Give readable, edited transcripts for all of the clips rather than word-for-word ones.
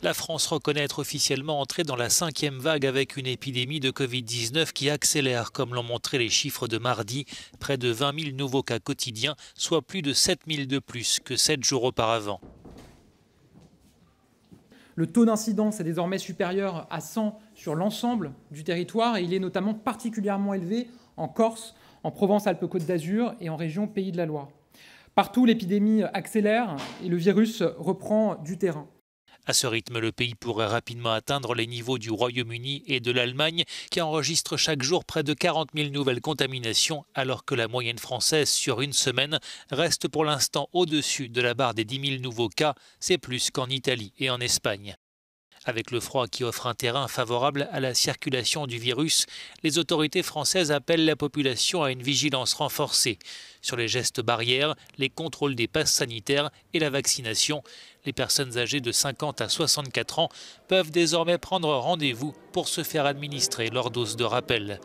La France reconnaît être officiellement entrée dans la 5e vague avec une épidémie de Covid-19 qui accélère, comme l'ont montré les chiffres de mardi. Près de 20 000 nouveaux cas quotidiens, soit plus de 7 000 de plus que 7 jours auparavant. Le taux d'incidence est désormais supérieur à 100 sur l'ensemble du territoire et il est notamment particulièrement élevé en Corse, en Provence-Alpes-Côte d'Azur et en région Pays de la Loire. Partout, l'épidémie accélère et le virus reprend du terrain. À ce rythme, le pays pourrait rapidement atteindre les niveaux du Royaume-Uni et de l'Allemagne, qui enregistrent chaque jour près de 40 000 nouvelles contaminations, alors que la moyenne française sur une semaine reste pour l'instant au-dessus de la barre des 10 000 nouveaux cas. C'est plus qu'en Italie et en Espagne. Avec le froid qui offre un terrain favorable à la circulation du virus, les autorités françaises appellent la population à une vigilance renforcée sur les gestes barrières, les contrôles des passes sanitaires et la vaccination. Les personnes âgées de 50 à 64 ans peuvent désormais prendre rendez-vous pour se faire administrer leur dose de rappel.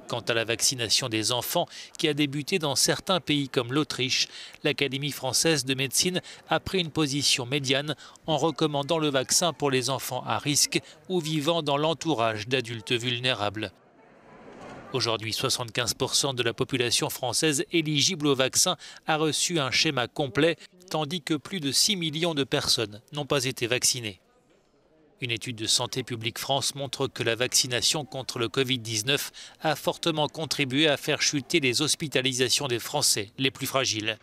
Quant à la vaccination des enfants, qui a débuté dans certains pays comme l'Autriche, l'Académie française de médecine a pris une position médiane en recommandant le vaccin pour les enfants à risque ou vivant dans l'entourage d'adultes vulnérables. Aujourd'hui, 75% de la population française éligible au vaccin a reçu un schéma complet, tandis que plus de 6 millions de personnes n'ont pas été vaccinées. Une étude de Santé publique France montre que la vaccination contre le Covid-19 a fortement contribué à faire chuter les hospitalisations des Français les plus fragiles.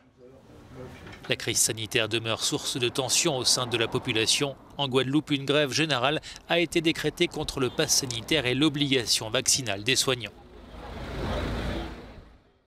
La crise sanitaire demeure source de tensions au sein de la population. En Guadeloupe, une grève générale a été décrétée contre le pass sanitaire et l'obligation vaccinale des soignants.